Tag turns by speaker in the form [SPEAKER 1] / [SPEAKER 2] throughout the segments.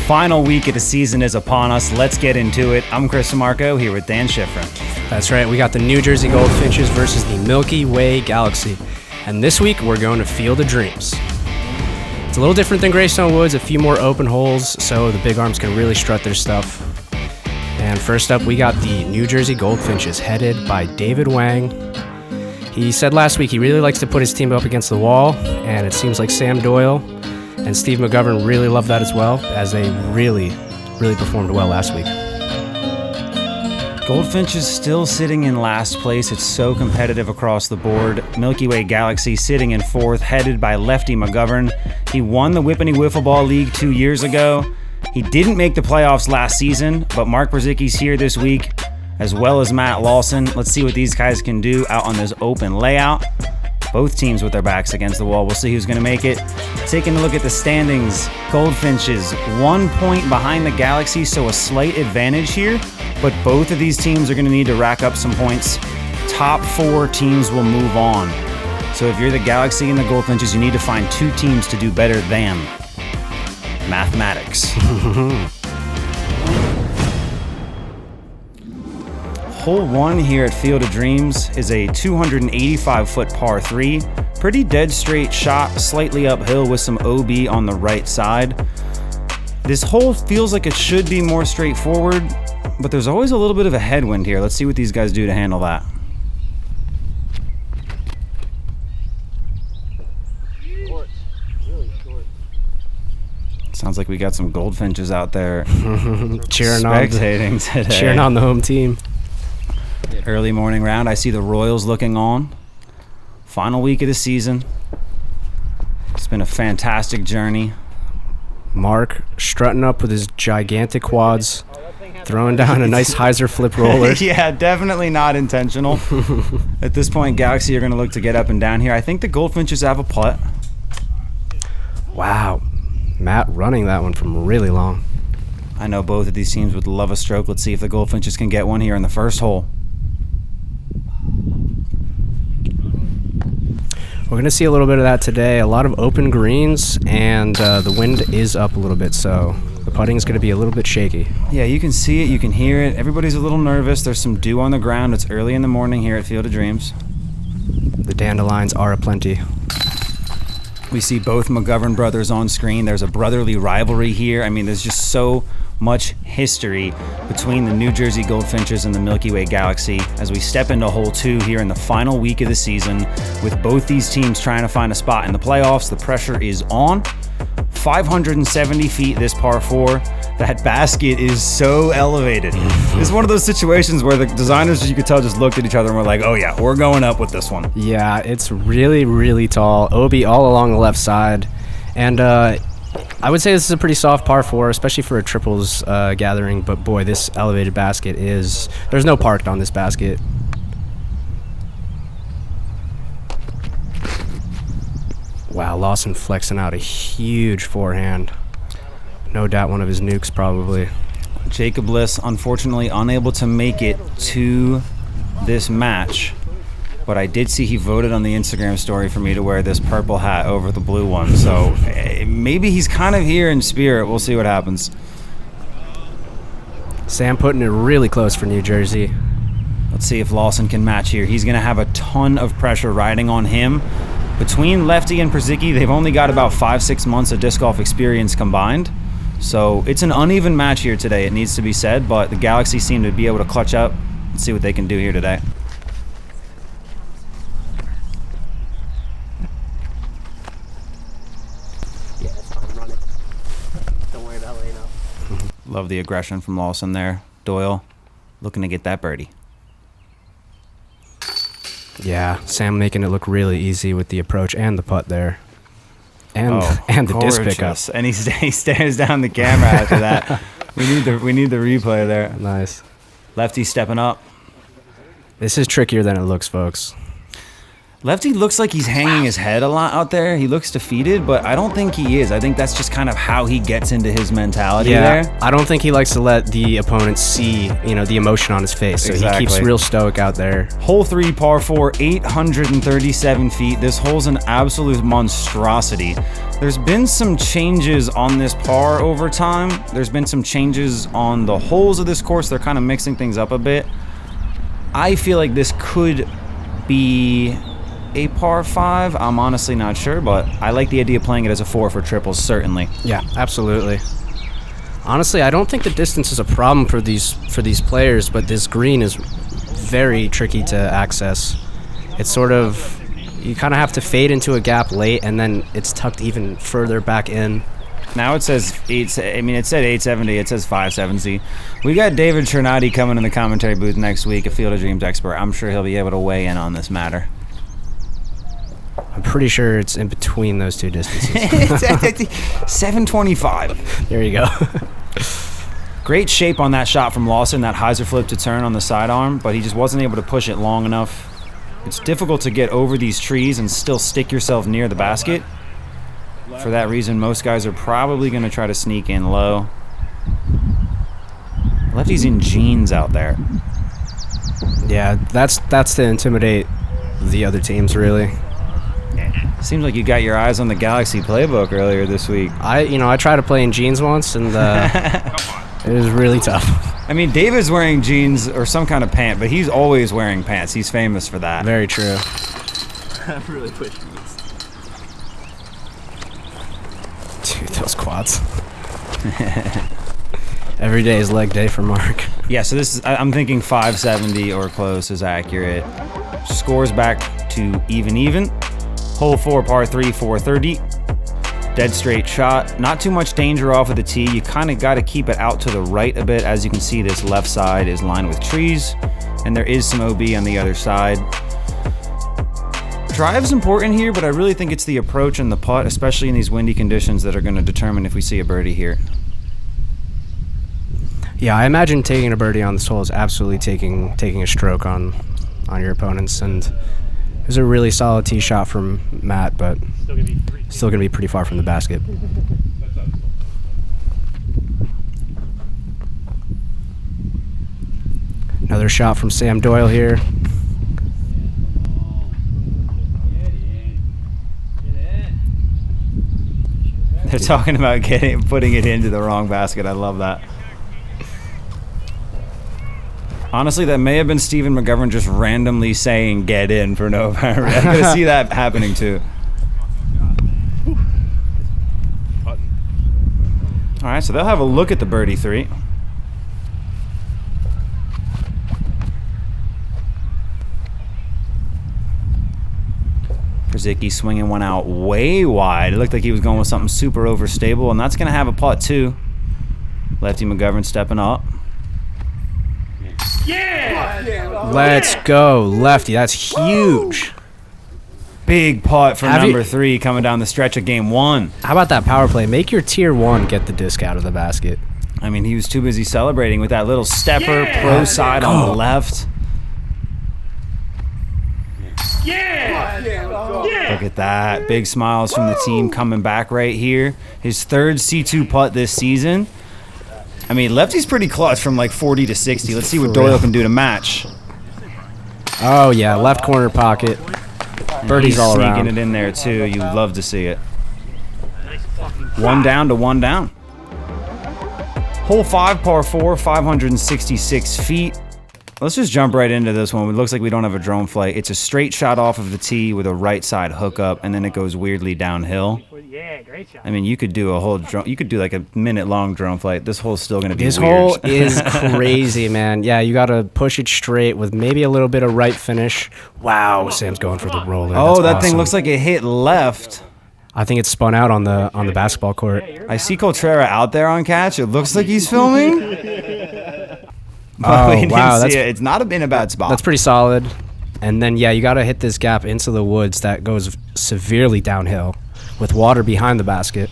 [SPEAKER 1] final week of the season is upon us. Let's get into it. I'm Chris DeMarco here with Dan Schifrin.
[SPEAKER 2] That's right. We got the New Jersey Goldfinches versus the Milky Way Galaxy. And this week, we're going to Field of Dreams. It's a little different than Greystone Woods, a few more open holes, so the big arms can really strut their stuff. And first up, we got the New Jersey Goldfinches, headed by David Wang. He said last week he really likes to put his team up against the wall, and it seems like Sam Doyle and Steve McGovern really love that as well, as they really performed well last week.
[SPEAKER 1] Goldfinches still sitting in last place. It's so competitive across the board. Milky Way Galaxy sitting in fourth, headed by Lefty McGovern. He won the Whippany Wiffle Ball League 2 years ago. He didn't make the playoffs last season, but Mark Brzezicki's here this week, as well as Matt Lawson. Let's see what these guys can do out on this open layout. Both teams with their backs against the wall. We'll see who's going to make it. Taking a look at the standings, Goldfinches 1 point behind the Galaxy, so a slight advantage here. But both of these teams are going to need to rack up some points. Top 4 teams will move on. So if you're the Galaxy and the Goldfinches, you need to find 2 teams to do better than. Mathematics. Hole 1 here at Field of Dreams is a 285-foot par 3. Pretty dead straight shot, slightly uphill with some OB on the right side. This hole feels like it should be more straightforward, but there's always a little bit of a headwind here. Let's see what these guys do to handle that.
[SPEAKER 3] Short. Really short.
[SPEAKER 1] Sounds like we got some Goldfinches out there
[SPEAKER 2] cheering on the home team.
[SPEAKER 1] Early morning round. I see the Royals looking on. Final week of the season. It's been a fantastic journey.
[SPEAKER 2] Mark strutting up with his gigantic quads, throwing down a nice hyzer flip roller.
[SPEAKER 1] Yeah, definitely not intentional. At this point, Galaxy are going to look to get up and down here. I think the Goldfinches have a putt.
[SPEAKER 2] Wow. Matt running that one from really long.
[SPEAKER 1] I know both of these teams would love a stroke. Let's see if the Goldfinches can get one here in the first hole.
[SPEAKER 2] We're going to see a little bit of that today. A lot of open greens, and the wind is up a little bit, so the putting is going to be a little bit shaky.
[SPEAKER 1] Yeah, you can see it. You can hear it. Everybody's a little nervous. There's some dew on the ground. It's early in the morning here at Field of Dreams.
[SPEAKER 2] The dandelions are aplenty.
[SPEAKER 1] We see both McGovern brothers on screen. There's a brotherly rivalry here. I mean, there's just so much history between the New Jersey Goldfinches and the Milky Way Galaxy as we step into hole 2 here in the final week of the season with both these teams trying to find a spot in the playoffs. The pressure is on. 570 feet this par 4. That basket is so elevated. This is one of those situations where the designers, you could tell, just looked at each other and were like, oh yeah, we're going up with this one.
[SPEAKER 2] Yeah, it's really tall. OB all along the left side. And I would say this is a pretty soft par 4, especially for a triples gathering. But boy, this elevated basket is... There's no parked on this basket. Wow, Lawson flexing out a huge forehand. No doubt one of his nukes, probably.
[SPEAKER 1] Jacob Bliss, unfortunately, unable to make it to this match. But I did see he voted on the Instagram story for me to wear this purple hat over the blue one. So maybe he's kind of here in spirit. We'll see what happens.
[SPEAKER 2] Sam putting it really close for New Jersey.
[SPEAKER 1] Let's see if Lawson can match here. He's going to have a ton of pressure riding on him. Between Lefty and Brzezicki, they've only got about 5-6 months of disc golf experience combined. So it's an uneven match here today, it needs to be said. But the Galaxy seem to be able to clutch up. Let's see what they can do here today.
[SPEAKER 3] Yeah, it's fine. Run it. Don't worry about laying up.
[SPEAKER 1] Love the aggression from Lawson there. Doyle looking to get that birdie.
[SPEAKER 2] Yeah, Sam making it look really easy with the approach and the putt there. And the disc pickup.
[SPEAKER 1] And he stares down the camera after that. We need the replay there.
[SPEAKER 2] Nice.
[SPEAKER 1] Lefty stepping up.
[SPEAKER 2] This is trickier than it looks, folks.
[SPEAKER 1] Lefty looks like he's hanging his head a lot out there. He looks defeated, but I don't think he is. I think that's just kind of how he gets into his mentality there.
[SPEAKER 2] I don't think he likes to let the opponent see, the emotion on his face. So
[SPEAKER 1] Exactly.
[SPEAKER 2] He keeps real stoic out there.
[SPEAKER 1] Hole 3, par 4, 837 feet. This hole's an absolute monstrosity. There's been some changes on this par over time. There's been some changes on the holes of this course. They're kind of mixing things up a bit. I feel like this could be a par 5. I'm honestly not sure, but I like the idea of playing it as a 4 for triples, certainly.
[SPEAKER 2] Yeah, absolutely. Honestly, I don't think the distance is a problem for these players, but this green is very tricky to access. It's sort of, you kind of have to fade into a gap late, and then it's tucked even further back in.
[SPEAKER 1] Now it says it said 870. It says 570. We got David Chernati coming in the commentary booth next week, a Field of Dreams expert. I'm sure he'll be able to weigh in on this matter.
[SPEAKER 2] I'm pretty sure it's in between those two distances.
[SPEAKER 1] 725.
[SPEAKER 2] There you go.
[SPEAKER 1] Great shape on that shot from Lawson, that hyzer flip to turn on the sidearm, but he just wasn't able to push it long enough. It's difficult to get over these trees and still stick yourself near the basket. For that reason, most guys are probably going to try to sneak in low. Lefty's in jeans out there.
[SPEAKER 2] Yeah, that's to intimidate the other teams, really.
[SPEAKER 1] Seems like you got your eyes on the Galaxy playbook earlier this week.
[SPEAKER 2] I tried to play in jeans once, and it was really tough.
[SPEAKER 1] I mean, David's wearing jeans or some kind of pant, but he's always wearing pants. He's famous for that.
[SPEAKER 2] Very true.
[SPEAKER 3] I really wish you would.
[SPEAKER 2] Dude, those quads. Every day is leg day for Mark.
[SPEAKER 1] Yeah, so this is, I'm thinking 570 or close is accurate. Scores back to even. Hole 4, par 3, 430. Dead straight shot. Not too much danger off of the tee. You kind of got to keep it out to the right a bit. As you can see, this left side is lined with trees, and there is some OB on the other side. Drive's important here, but I really think it's the approach and the putt, especially in these windy conditions, that are going to determine if we see a birdie here.
[SPEAKER 2] Yeah, I imagine taking a birdie on this hole is absolutely taking a stroke on your opponents, and it was a really solid tee shot from Matt, but still gonna be pretty far from the basket. Another shot from Sam Doyle here.
[SPEAKER 1] They're talking about putting it into the wrong basket. I love that. Honestly, that may have been Stephen McGovern just randomly saying "get in" for no apparent reason. I could see that happening too. All right, so they'll have a look at the birdie 3. Brzezicki swinging one out way wide. It looked like he was going with something super overstable, and that's going to have a putt too. Lefty McGovern stepping up.
[SPEAKER 3] Yeah!
[SPEAKER 2] Let's go, Lefty. That's huge.
[SPEAKER 1] Big putt for number 3 coming down the stretch of game 1.
[SPEAKER 2] How about that power play? Make your tier 1 get the disc out of the basket.
[SPEAKER 1] I mean, he was too busy celebrating with that little stepper pro side on the left. Look at that. Big smiles from the team coming back right here. His third C2 putt this season. I mean, Lefty's pretty clutch from like 40 to 60. Let's see what Doyle can do to match.
[SPEAKER 2] Oh, yeah. Left corner pocket. Birdies all around.
[SPEAKER 1] Sneaking it in there, too. You'd love to see it. 1 down to 1 down. Hole 5, par 4, 566 feet. Let's just jump right into this one. It looks like we don't have a drone flight. It's a straight shot off of the tee with a right side hookup, and then it goes weirdly downhill.
[SPEAKER 3] Yeah, great shot.
[SPEAKER 1] I mean, you could do a whole drone. You could do like a minute-long drone flight. This hole's still going to be
[SPEAKER 2] This
[SPEAKER 1] weird.
[SPEAKER 2] hole is crazy, man. Yeah, you got to push it straight with maybe a little bit of right finish. Wow, Sam's going for the roller.
[SPEAKER 1] Oh,
[SPEAKER 2] That's
[SPEAKER 1] that thing
[SPEAKER 2] awesome.
[SPEAKER 1] looks like it hit left.
[SPEAKER 2] I think it's spun out on the basketball court.
[SPEAKER 1] I see Coltrera out there on catch. It looks like he's filming. But we didn't see it. It's not been a bad spot.
[SPEAKER 2] That's pretty solid. And then, yeah, you got to hit this gap into the woods that goes severely downhill with water behind the basket.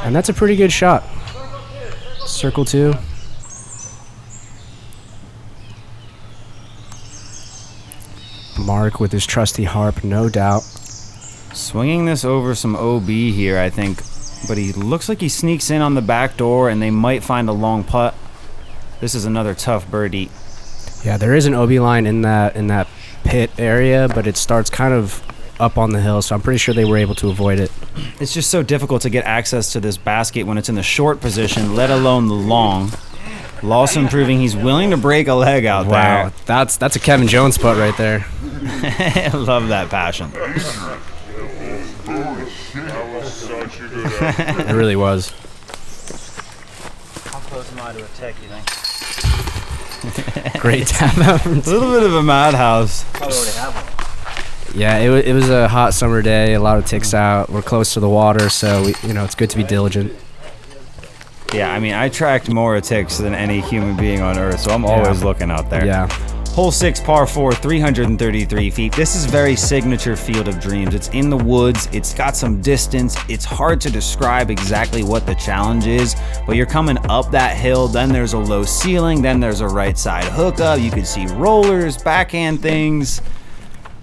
[SPEAKER 2] And that's a pretty good shot. Circle 2. Mark with his trusty harp, no doubt.
[SPEAKER 1] Swinging this over some OB here, I think. But he looks like he sneaks in on the back door, and they might find a long putt. This is another tough birdie.
[SPEAKER 2] Yeah, there is an OB line in that pit area, but it starts kind of up on the hill, so I'm pretty sure they were able to avoid it.
[SPEAKER 1] It's just so difficult to get access to this basket when it's in the short position, let alone the long. Lawson proving he's willing to break a leg out
[SPEAKER 2] Wow, that's a Kevin Jones putt right there.
[SPEAKER 1] there. I love that passion.
[SPEAKER 2] It really was.
[SPEAKER 1] How close am I to a tech, you think?
[SPEAKER 2] Great tap out.
[SPEAKER 1] A little bit of a madhouse.
[SPEAKER 3] Probably already have one.
[SPEAKER 2] Yeah, it was a hot summer day. A lot of ticks out. We're close to the water, so it's good to be diligent.
[SPEAKER 1] Yeah, I mean, I tracked more ticks than any human being on Earth, so I'm always looking out there.
[SPEAKER 2] Yeah.
[SPEAKER 1] Hole 6, par 4, 333 feet. This is very signature Field of Dreams. It's in the woods. It's got some distance. It's hard to describe exactly what the challenge is, but you're coming up that hill. Then there's a low ceiling. Then there's a right side hookup. You can see rollers, backhand things.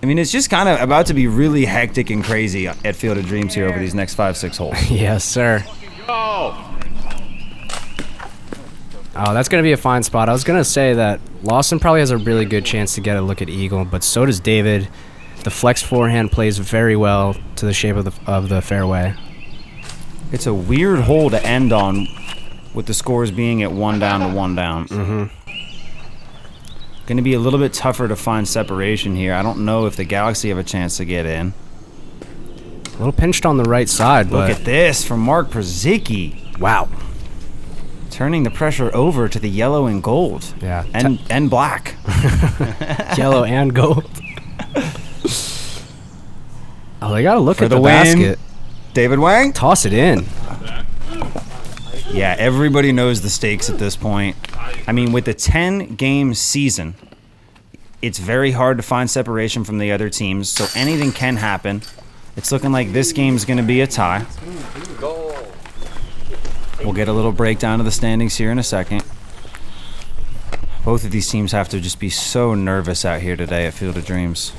[SPEAKER 1] I mean, it's just kind of about to be really hectic and crazy at Field of Dreams here over these next 5-6 holes.
[SPEAKER 2] Yes, sir. Oh, that's going to be a fine spot. I was going to say that Lawson probably has a really good chance to get a look at eagle, but so does David. The flex forehand plays very well to the shape of the fairway.
[SPEAKER 1] It's a weird hole to end on with the scores being at 1 down to 1 down.
[SPEAKER 2] Mm-hmm.
[SPEAKER 1] Going to be a little bit tougher to find separation here. I don't know if the Galaxy have a chance to get in.
[SPEAKER 2] A little pinched on the right side, but...
[SPEAKER 1] Look at this from Mark Przicki.
[SPEAKER 2] Wow.
[SPEAKER 1] Turning the pressure over to the yellow and gold.
[SPEAKER 2] Yeah.
[SPEAKER 1] And black.
[SPEAKER 2] Yellow and gold. Oh, they got to look
[SPEAKER 1] For
[SPEAKER 2] at the
[SPEAKER 1] win,
[SPEAKER 2] basket.
[SPEAKER 1] David Wang.
[SPEAKER 2] Toss it in.
[SPEAKER 1] Yeah, everybody knows the stakes at this point. I mean, with the 10-game season, it's very hard to find separation from the other teams, so anything can happen. It's looking like this game's going to be a tie. We'll get a little breakdown of the standings here in a second. Both of these teams have to just be so nervous out here today at Field of Dreams.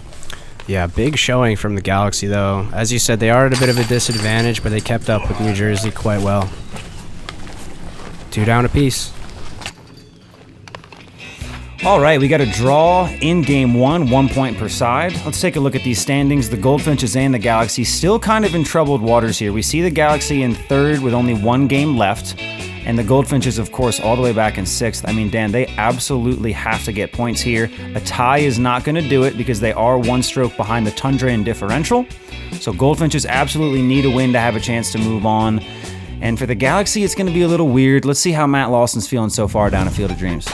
[SPEAKER 2] Yeah, big showing from the Galaxy, though. As you said, they are at a bit of a disadvantage, but they kept up with New Jersey quite well. 2 down apiece.
[SPEAKER 1] All right, we got a draw in game 1, 1 point per side. Let's take a look at these standings. The Goldfinches and the Galaxy still kind of in troubled waters here. We see the Galaxy in 3rd with only 1 game left, and the Goldfinches, of course, all the way back in 6th. I mean, Dan, they absolutely have to get points here. A tie is not going to do it because they are 1 stroke behind the Tundra in differential. So Goldfinches absolutely need a win to have a chance to move on. And for the Galaxy, it's going to be a little weird. Let's see how Matt Lawson's feeling so far down at Field of Dreams.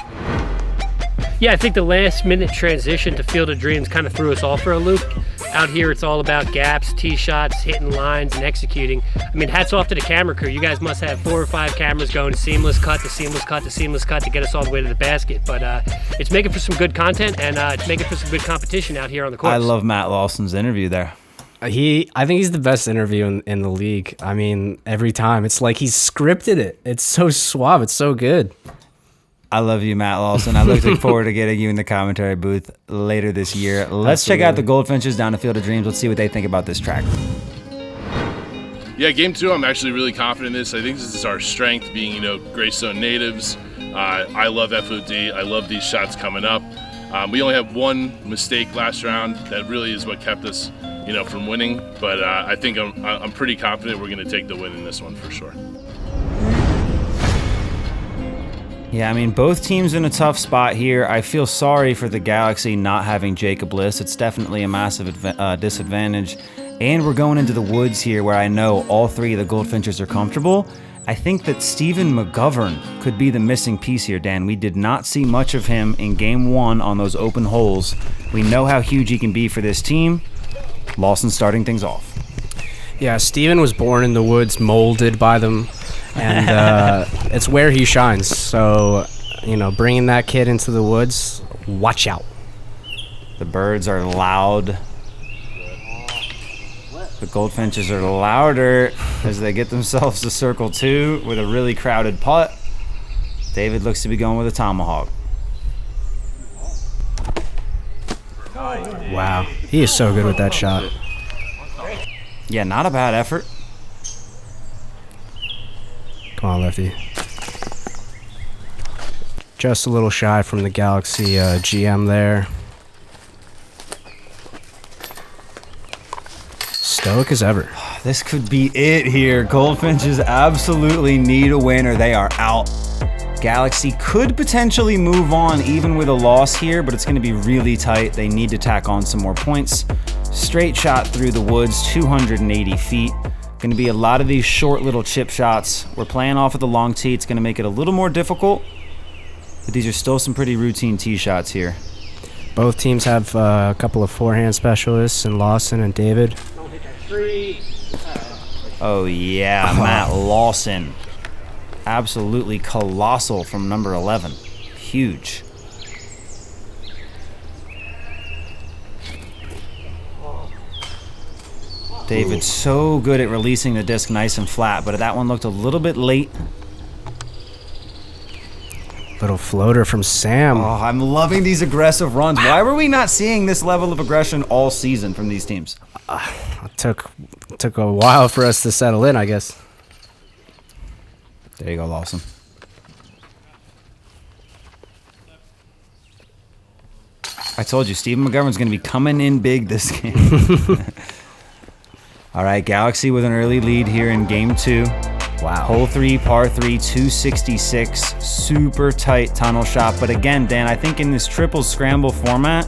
[SPEAKER 4] Yeah, I think the last-minute transition to Field of Dreams kind of threw us all for a loop. Out here, it's all about gaps, tee shots, hitting lines, and executing. I mean, hats off to the camera crew. You guys must have 4 or 5 cameras going seamless cut to seamless cut to seamless cut to get us all the way to the basket. But it's making for some good content, and it's making for some good competition out here on the course.
[SPEAKER 1] I love Matt Lawson's interview there.
[SPEAKER 2] I think he's the best interview in the league. I mean, every time. It's like he's scripted it. It's so suave. It's so good.
[SPEAKER 1] I love you, Matt Lawson. I look forward to getting you in the commentary booth later this year. Let's check out the Goldfinches down at Field of Dreams. Let's see what they think about this track.
[SPEAKER 5] Yeah, game 2, I'm actually really confident in this. I think this is our strength, being, Greystone natives. I love FOD. I love these shots coming up. We only had 1 mistake last round. That really is what kept us, from winning. But I think I'm pretty confident we're going to take the win in this one for sure.
[SPEAKER 1] Yeah, I mean, both teams in a tough spot here. I feel sorry for the Galaxy not having Jacob Bliss. It's definitely a massive disadvantage. And we're going into the woods here where I know all 3 of the Goldfinches are comfortable. I think that Stephen McGovern could be the missing piece here, Dan. We did not see much of him in game 1 on those open holes. We know how huge he can be for this team. Lawson starting things off.
[SPEAKER 2] Yeah, Steven was born in the woods, molded by them, and it's where he shines. So, bringing that kid into the woods, watch out.
[SPEAKER 1] The birds are loud. The Goldfinches are louder as they get themselves to circle 2 with a really crowded putt. David looks to be going with a tomahawk.
[SPEAKER 2] Wow. He is so good with that shot.
[SPEAKER 1] Yeah, not a bad effort.
[SPEAKER 2] Come on, Lefty. Just a little shy from the Galaxy GM there. Stoic as ever.
[SPEAKER 1] This could be it here. Goldfinches absolutely need a win or they are out. Galaxy could potentially move on even with a loss here, but it's going to be really tight. They need to tack on some more points. Straight shot through the woods, 280 feet. Going to be a lot of these short little chip shots. We're playing off of the long tee. It's going to make it a little more difficult, but these are still some pretty routine tee shots here.
[SPEAKER 2] Both teams have a couple of forehand specialists in Lawson and David.
[SPEAKER 1] Oh yeah, Matt Lawson. Absolutely colossal from number 11. Huge. David's so good at releasing the disc nice and flat, but that one looked a little bit late.
[SPEAKER 2] Little floater from Sam.
[SPEAKER 1] Oh, I'm loving these aggressive runs. Why were we not seeing this level of aggression all season from these teams?
[SPEAKER 2] It took a while for us to settle in, I guess.
[SPEAKER 1] There you go, Lawson. I told you, Stephen McGovern's going to be coming in big this game. All right, Galaxy with an early lead here in game 2.
[SPEAKER 2] Wow.
[SPEAKER 1] Hole 3, par 3, 266. Super tight tunnel shot. But again, Dan, I think in this triple scramble format,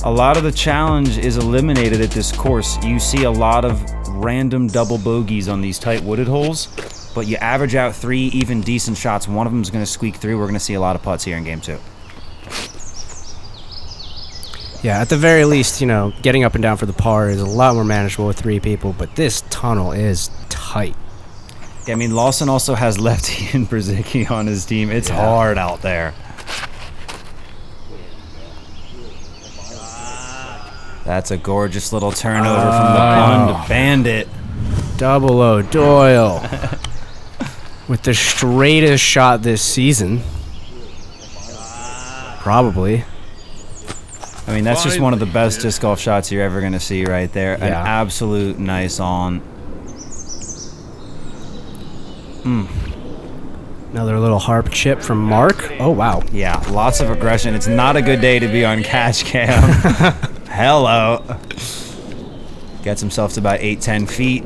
[SPEAKER 1] a lot of the challenge is eliminated at this course. You see a lot of random double bogeys on these tight wooded holes, but you average out 3 even decent shots. One of them is going to squeak through. We're going to see a lot of putts here in game 2.
[SPEAKER 2] Yeah, at the very least, you know, getting up and down for the par is a lot more manageable with 3 people, but this tunnel is tight.
[SPEAKER 1] Yeah, I mean, Lawson also has Lefty and Brzezicki on his team. It's hard out there. That's a gorgeous little turnover from the Pond Bandit.
[SPEAKER 2] Double O Doyle with the straightest shot this season. Probably.
[SPEAKER 1] I mean, that's just one of the best disc golf shots you're ever going to see right there. An absolute nice on.
[SPEAKER 2] Another little harp chip from Mark. Oh, wow.
[SPEAKER 1] Yeah, lots of aggression. It's not a good day to be on catch cam. Hello. Gets himself to about 8-10 feet.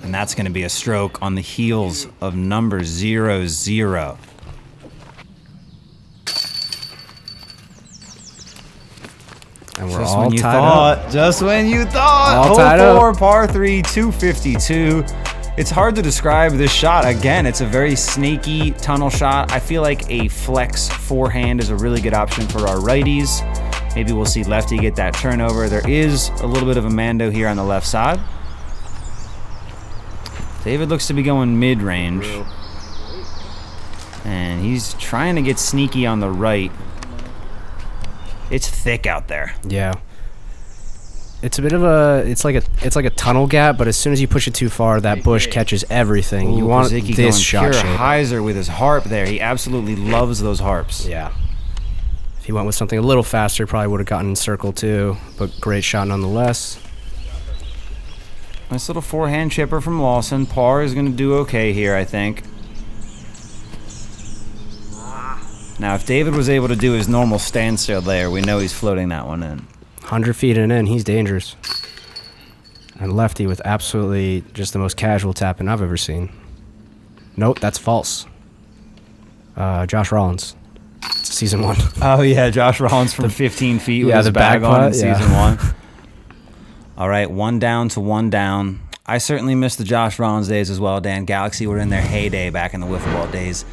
[SPEAKER 1] And that's going to be a stroke on the heels of number 00.
[SPEAKER 2] And we're
[SPEAKER 1] Just
[SPEAKER 2] all
[SPEAKER 1] when you
[SPEAKER 2] tied
[SPEAKER 1] thought.
[SPEAKER 2] up.
[SPEAKER 1] Just when you thought.
[SPEAKER 2] All
[SPEAKER 1] Hole
[SPEAKER 2] tied
[SPEAKER 1] 4,
[SPEAKER 2] up.
[SPEAKER 1] par 3, 252. It's hard to describe this shot. Again, it's a very snaky tunnel shot. I feel like a flex forehand is a really good option for our righties. Maybe we'll see Lefty get that turnover. There is a little bit of a Mando here on the left side. David looks to be going mid-range. And he's trying to get sneaky on the right. It's thick out there.
[SPEAKER 2] Yeah. It's a bit of a it's like a tunnel gap, but as soon as you push it too far, that bush catches everything.
[SPEAKER 1] Ooh,
[SPEAKER 2] You want
[SPEAKER 1] Brzezicki
[SPEAKER 2] this
[SPEAKER 1] going
[SPEAKER 2] shot
[SPEAKER 1] pure
[SPEAKER 2] shape.
[SPEAKER 1] hyzer with his harp there. He absolutely loves those harps.
[SPEAKER 2] Yeah. If he went with something a little faster, probably would have gotten in circle too, but great shot nonetheless.
[SPEAKER 1] Nice little forehand chipper from Lawson. Par is going to do okay here, I think. Now, if David was able to do his normal standstill there, we know he's floating that one in.
[SPEAKER 2] 100 feet and in, he's dangerous. And Lefty with absolutely just the most casual tapping I've ever seen. Nope, that's false. Josh Rollins. It's season 1.
[SPEAKER 1] Oh, yeah, Josh Rollins from 15 feet with
[SPEAKER 2] yeah,
[SPEAKER 1] his
[SPEAKER 2] the
[SPEAKER 1] bag
[SPEAKER 2] back
[SPEAKER 1] on in
[SPEAKER 2] putt, yeah.
[SPEAKER 1] season 1. All right, 1 down to 1 down. I certainly miss the Josh Rollins days as well, Dan. Galaxy were in their heyday back in the wiffle ball days.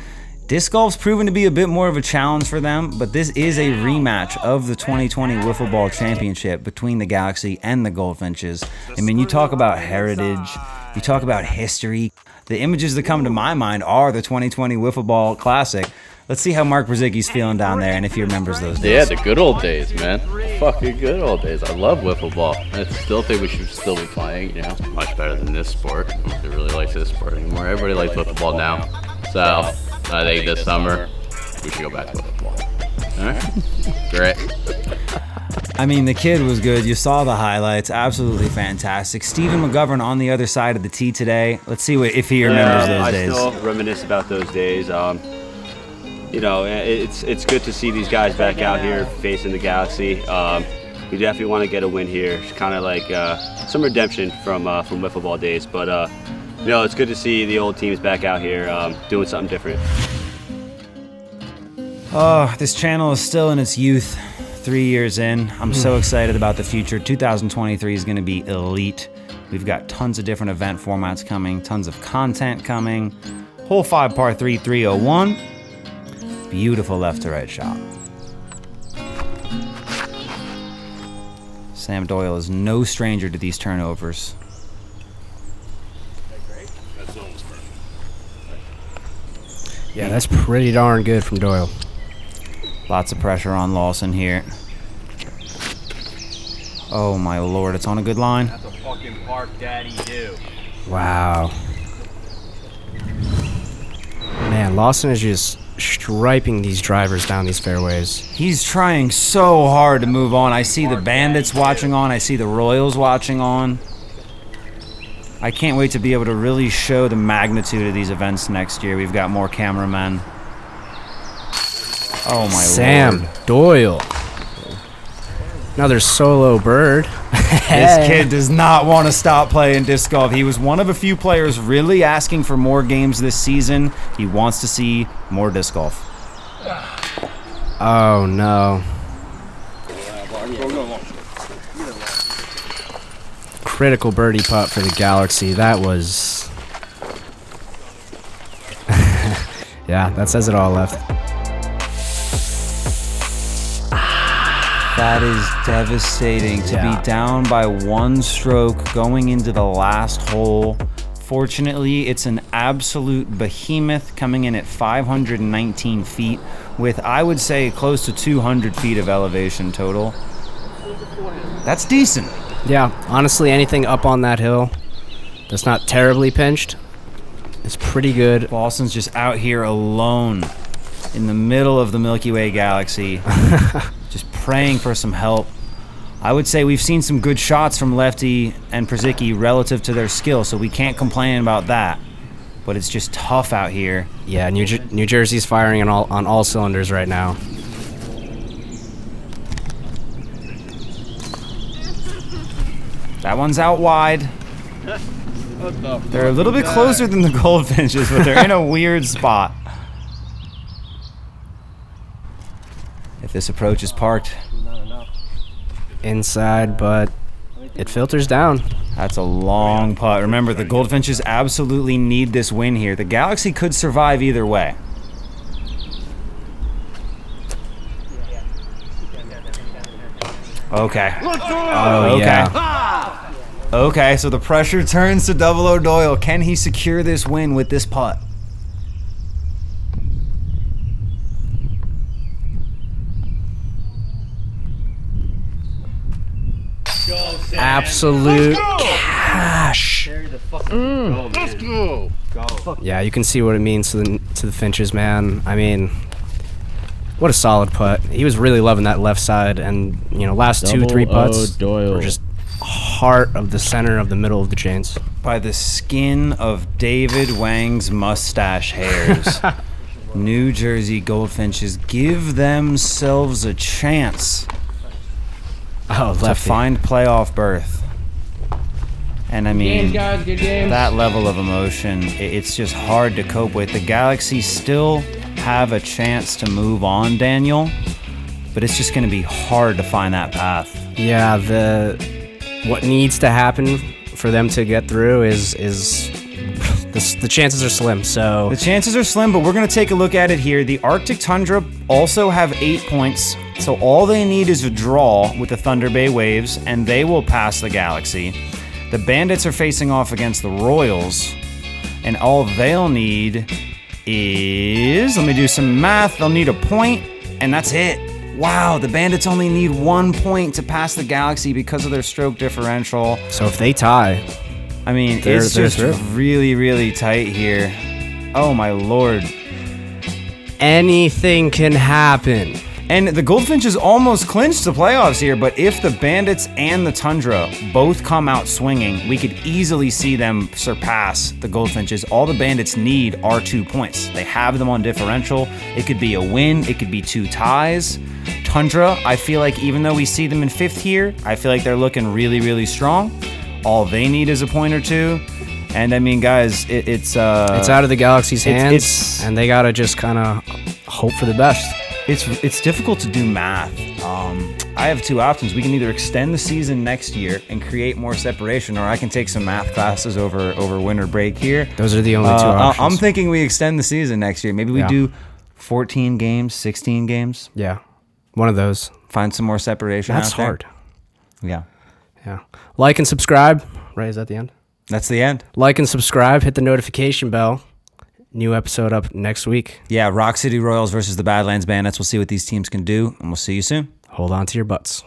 [SPEAKER 1] Disc golf's proven to be a bit more of a challenge for them, but this is a rematch of the 2020 Wiffle Ball Championship between the Galaxy and the Goldfinches. I mean, you talk about heritage, you talk about history. The images that come to my mind are the 2020 Wiffle Ball Classic. Let's see how Mark Brzezicki's feeling down there and if he remembers those days.
[SPEAKER 6] Yeah, the good old days, man. Fucking good old days. I love wiffle ball. I still think we should still be playing, you know. Much better than this sport. Nobody really likes this sport anymore. Everybody likes wiffle ball now. So I think this summer we should go back to wiffle ball. All right. Great.
[SPEAKER 1] I mean, the kid was good. You saw the highlights. Absolutely fantastic. Stephen McGovern on the other side of the tee today. Let's see if he remembers those days.
[SPEAKER 7] I still reminisce about those days. You know, it's good to see these guys back out here facing the Galaxy. We definitely want to get a win here. It's kind of like some redemption from wiffle ball days. But you know, it's good to see the old teams back out here doing something different.
[SPEAKER 1] Oh, this channel is still in its youth. 3 years in. I'm so excited about the future. 2023 is going to be elite. We've got tons of different event formats coming, tons of content coming. Hole 5, par 3, 301. Beautiful left to right shot. Sam Doyle is no stranger to these turnovers.
[SPEAKER 2] Yeah, that's pretty darn good from Doyle.
[SPEAKER 1] Lots of pressure on Lawson here. Oh my lord, it's on a good line.
[SPEAKER 7] That's a fucking park daddy do.
[SPEAKER 2] Wow. Man, Lawson is just striping these drivers down these fairways.
[SPEAKER 1] He's trying so hard to move on. I see the Bandits watching on. I see the Royals watching on. I can't wait to be able to really show the magnitude of these events next year. We've got more cameramen. Oh my
[SPEAKER 2] Sam
[SPEAKER 1] lord.
[SPEAKER 2] Doyle. Another solo bird.
[SPEAKER 1] This kid does not want to stop playing disc golf. He was one of a few players really asking for more games this season. He wants to see more disc golf.
[SPEAKER 2] Oh no. Critical birdie putt for the Galaxy. That was... yeah, that says it all left.
[SPEAKER 1] That is devastating to be down by one stroke going into the last hole. Fortunately, it's an absolute behemoth coming in at 519 feet with, I would say, close to 200 feet of elevation total. That's decent.
[SPEAKER 2] Yeah, honestly, anything up on that hill that's not terribly pinched is pretty good.
[SPEAKER 1] Lawson's just out here alone in the middle of the Milky Way galaxy, just praying for some help. I would say we've seen some good shots from Lefty and Przicki relative to their skill, so we can't complain about that. But it's just tough out here.
[SPEAKER 2] Yeah, New Jersey's firing on all cylinders right now.
[SPEAKER 1] That one's out wide. They're a little bit closer than the Goldfinches, but they're in a weird spot. If this approach is parked,
[SPEAKER 2] inside, but it filters down.
[SPEAKER 1] That's a long putt. Remember, the Goldfinches absolutely need this win here. The Galaxy could survive either way. Okay.
[SPEAKER 2] Oh,
[SPEAKER 1] okay.
[SPEAKER 2] yeah.
[SPEAKER 1] Okay, so the pressure turns to 00 Doyle. Can he secure this win with this putt?
[SPEAKER 2] Absolute cash.
[SPEAKER 6] Let's go.
[SPEAKER 2] Yeah, you can see what it means to the Finches, man. I mean, what a solid putt. He was really loving that left side, and you know, last 2-3 putts were just heart of the center of the middle of the chains.
[SPEAKER 1] By the skin of David Wang's mustache hairs, New Jersey Goldfinches give themselves a chance to find playoff berth. And I mean, that level of emotion, it's just hard to cope with. The Galaxy still have a chance to move on, Daniel, but it's just going to be hard to find that path.
[SPEAKER 2] Yeah, what needs to happen for them to get through is the chances are slim. So
[SPEAKER 1] the chances are slim, but we're going to take a look at it here. The Arctic Tundra also have 8 points, so all they need is a draw with the Thunder Bay Waves, and they will pass the Galaxy. The Bandits are facing off against the Royals, and all they'll need is, let me do some math, they'll need a point, and that's it. Wow, the Bandits only need 1 point to pass the Galaxy because of their stroke differential.
[SPEAKER 2] So if they tie,
[SPEAKER 1] I mean, it's just really, really tight here. Oh my lord.
[SPEAKER 2] Anything can happen.
[SPEAKER 1] And the Goldfinches almost clinched the playoffs here, but if the Bandits and the Tundra both come out swinging, we could easily see them surpass the Goldfinches. All the Bandits need are 2 points. They have them on differential. It could be a win. It could be 2 ties. Tundra, I feel like even though we see them in 5th here, I feel like they're looking really, really strong. All they need is a point or 2. And I mean, guys, it's
[SPEAKER 2] out of the Galaxy's hands, and they gotta just kind of hope for the best.
[SPEAKER 1] It's difficult to do math. I have 2 options. We can either extend the season next year and create more separation, or I can take some math classes over winter break here.
[SPEAKER 2] Those are the only 2 options.
[SPEAKER 1] I'm thinking we extend the season next year. Maybe we do 14 games, 16 games.
[SPEAKER 2] Yeah, one of those.
[SPEAKER 1] Find some more separation.
[SPEAKER 2] That's
[SPEAKER 1] out there.
[SPEAKER 2] hard.
[SPEAKER 1] Yeah.
[SPEAKER 2] Like and subscribe. Right, is that the end?
[SPEAKER 1] That's the end.
[SPEAKER 2] Like and subscribe. Hit the notification bell. New episode up next week.
[SPEAKER 1] Yeah, Rock City Royals versus the Badlands Bandits. We'll see what these teams can do, and we'll see you soon.
[SPEAKER 2] Hold on to your butts.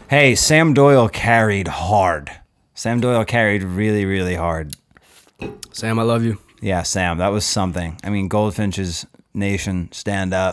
[SPEAKER 1] Hey, Sam Doyle carried hard. Sam Doyle carried really, really hard.
[SPEAKER 2] Sam, I love you.
[SPEAKER 1] Yeah, Sam, that was something. I mean, Goldfinches Nation, stand up.